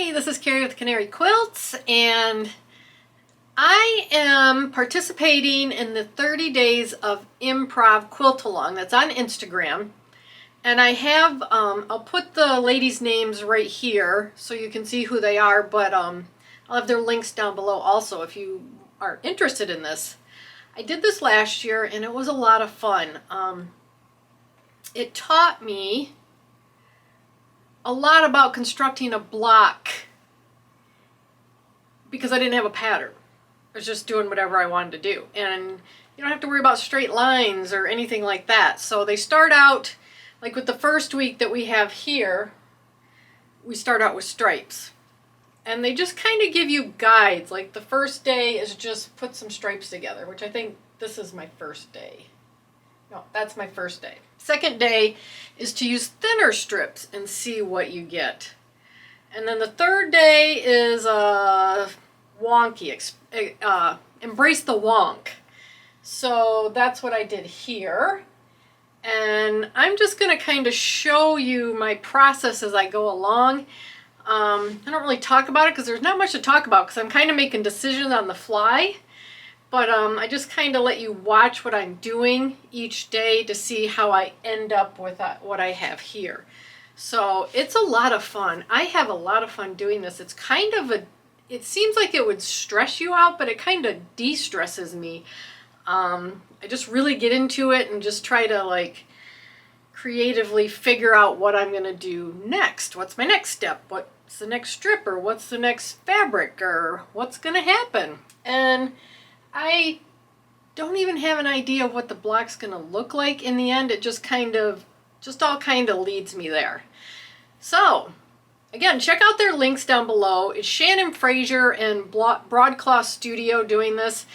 Hey, this is Carrie with Canary Quilts, and I am participating in the 30 days of Improv Quilt Along. That's on Instagram. And I have, I'll put the ladies' names right here so you can see who they are, but I'll have their links down below also if you are interested in this. I did this last year and it was a lot of fun. It taught me a lot about constructing a block because I didn't have a pattern. I was just doing whatever I wanted to do. And you don't have to worry about straight lines or anything like that. So they start out, like with the first week that we have here, we start out with stripes. And they just kind of give you guides. Like the first day is just put some stripes together, which I think this is my first day. No, that's my first day. Second day is to use thinner strips and see what you get. And then the third day is wonky, Embrace the Wok. So that's what I did here. And I'm just going to kind of show you my process as I go along. I don't really talk about it because there's not much to talk about because I'm kind of making decisions on the fly. But I just kind of let you watch what I'm doing each day to see how I end up with what I have here. So it's a lot of fun. I have a lot of fun doing this. It's kind of it seems like it would stress you out, but it kind of de-stresses me. I just really get into it and just try to like creatively figure out what I'm going to do next. What's my next step? What's the next strip? Or what's the next fabric? Or what's going to happen? And I don't even have an idea of what the block's going to look like in the end. It just all kind of leads me there. So, again, check out their links down below. It's Shannon Fraser and Broadcloth Studio doing this,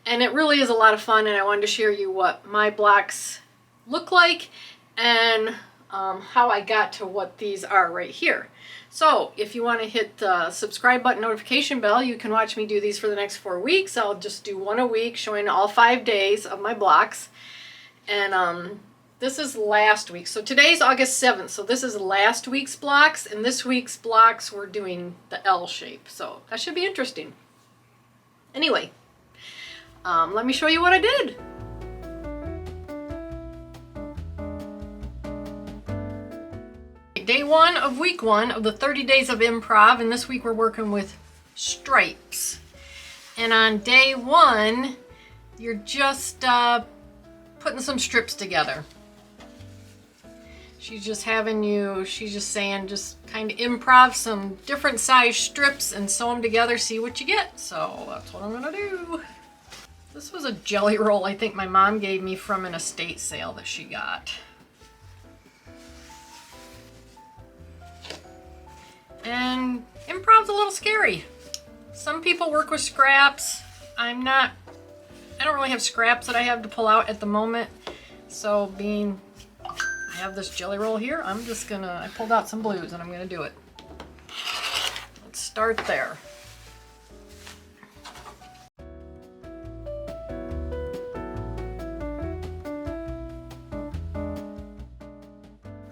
and it really is a lot of fun, and I wanted to share you what my blocks look like and how I got to what these are right here. So if you want to hit the subscribe button, notification bell, you can watch me do these for the next 4 weeks. I'll just do one a week showing all 5 days of my blocks. And this is last week. So today's August 7th. So this is last week's blocks. And this week's blocks we're doing the L shape. So that should be interesting. Anyway, let me show you what I did. Day one of week 1 of the 30 days of improv, and this week we're working with stripes. And on day 1, you're just putting some strips together. She's just saying just kind of improv some different size strips and sew them together, see what you get. So that's what I'm gonna do. This was a jelly roll I think my mom gave me from an estate sale that she got. And improv's a little scary. Some people work with scraps. I don't really have scraps that I have to pull out at the moment. So I have this jelly roll here, I pulled out some blues and I'm gonna do it. Let's start there.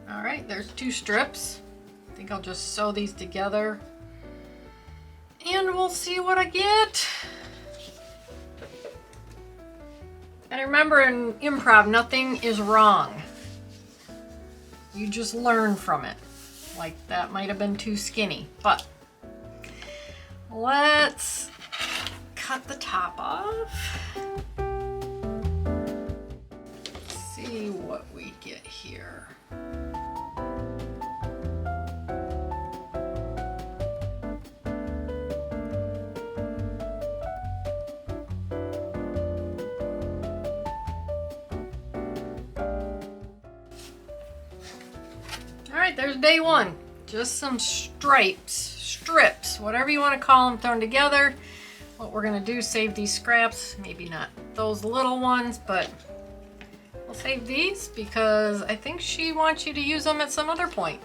All right, there's 2 strips. I think I'll just sew these together and we'll see what I get. And remember, in improv, nothing is wrong. You just learn from it. Like that might have been too skinny, but let's cut the top off. Let's see what we get here. Alright, there's day 1. Just some strips, whatever you want to call them, thrown together. What we're going to do, save these scraps. Maybe not those little ones, but we'll save these because I think she wants you to use them at some other point.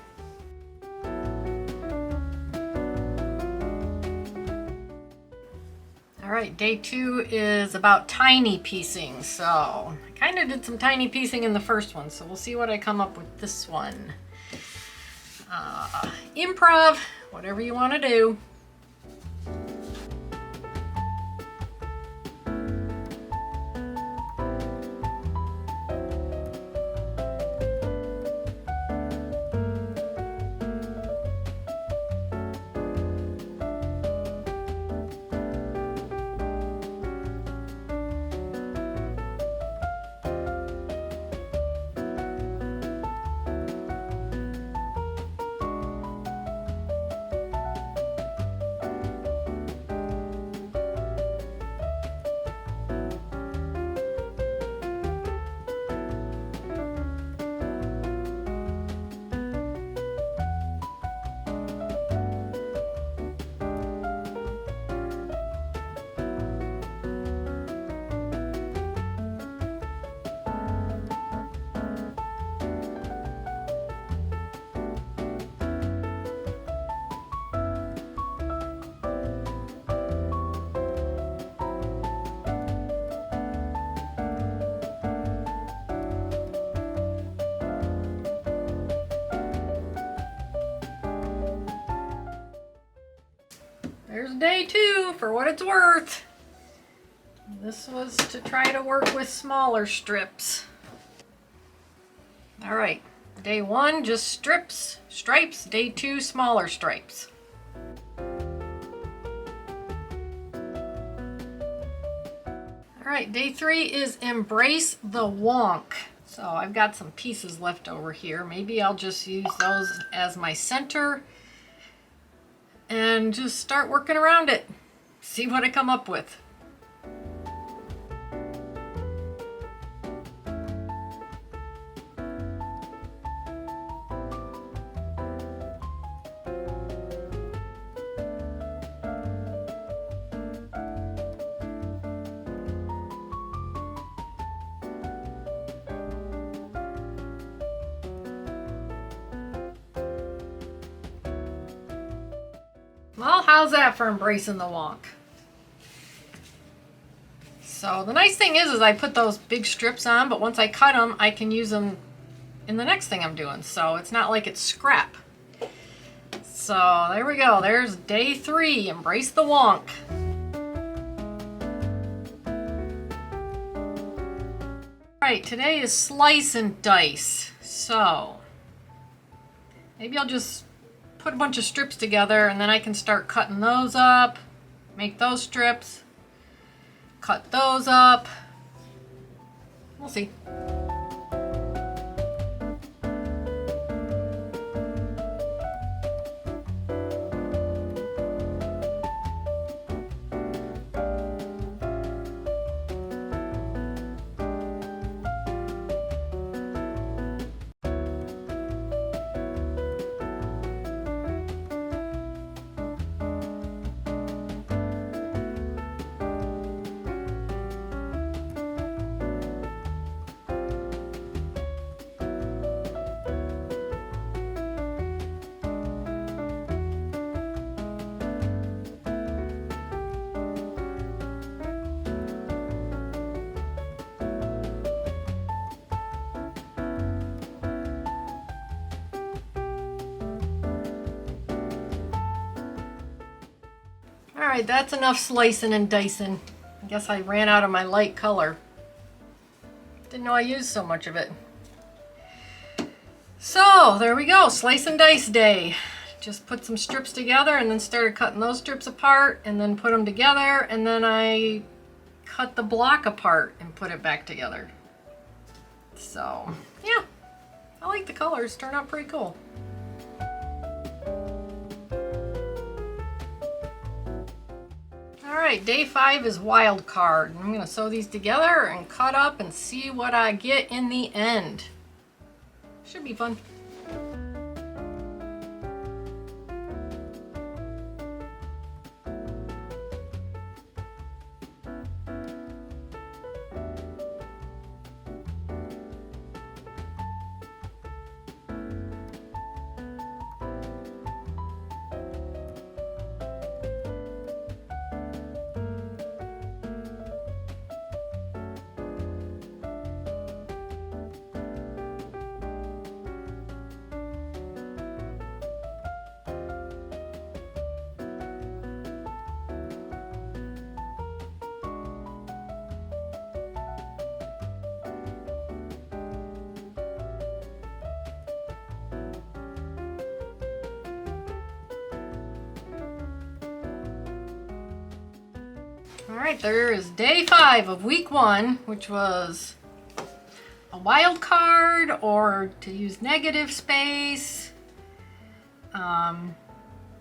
Alright, day 2 is about tiny piecing. So I kind of did some tiny piecing in the first one, so we'll see what I come up with this one. Improv, whatever you want to do. There's day 2 for what it's worth. This was to try to work with smaller strips. All right, day 1 just stripes. Day 2 smaller stripes. All right, day 3 is Embrace the Wok. So I've got some pieces left over here. Maybe I'll just use those as my center and just start working around it. See what I come up with. Well, how's that for embracing the wok? So the nice thing is I put those big strips on, but once I cut them, I can use them in the next thing I'm doing. So it's not like it's scrap. So there we go. There's day 3, Embrace the Wok. Alright, today is slice and dice. So maybe I'll just put a bunch of strips together and then I can start cutting those up, make those strips, cut those up. We'll see. Alright, that's enough slicing and dicing. I guess I ran out of my light color. Didn't know I used so much of it. So, there we go, slice and dice day. Just put some strips together and then started cutting those strips apart and then put them together, and then I cut the block apart and put it back together. So, yeah, I like the colors, turn out pretty cool. Alright, day 5 is wild card. I'm going to sew these together and cut up and see what I get in the end. Should be fun. All right, there is day 5 of week 1, which was a wild card or to use negative space. I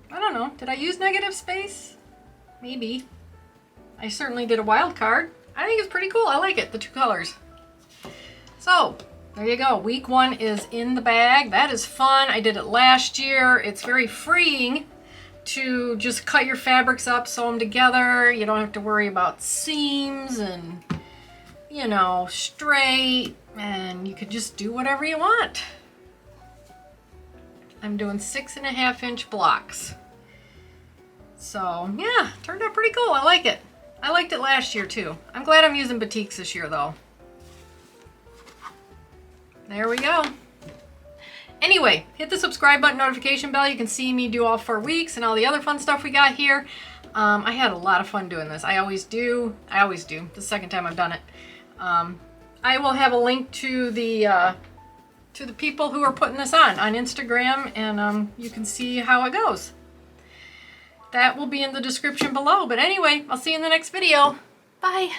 don't know. Did I use negative space? Maybe. I certainly did a wild card. I think it's pretty cool. I like it, the 2 colors. So, there you go. Week 1 is in the bag. That is fun. I did it last year. It's very freeing to just cut your fabrics up, sew them together. You don't have to worry about seams and, you know, straight. And you could just do whatever you want. I'm doing 6.5-inch blocks. So, yeah, turned out pretty cool. I like it. I liked it last year, too. I'm glad I'm using batiks this year, though. There we go. Anyway, hit the subscribe button, notification bell. You can see me do all 4 weeks and all the other fun stuff we got here. I had a lot of fun doing this. I always do. The second time I've done it. I will have a link to the people who are putting this on Instagram, and you can see how it goes. That will be in the description below. But anyway, I'll see you in the next video. Bye.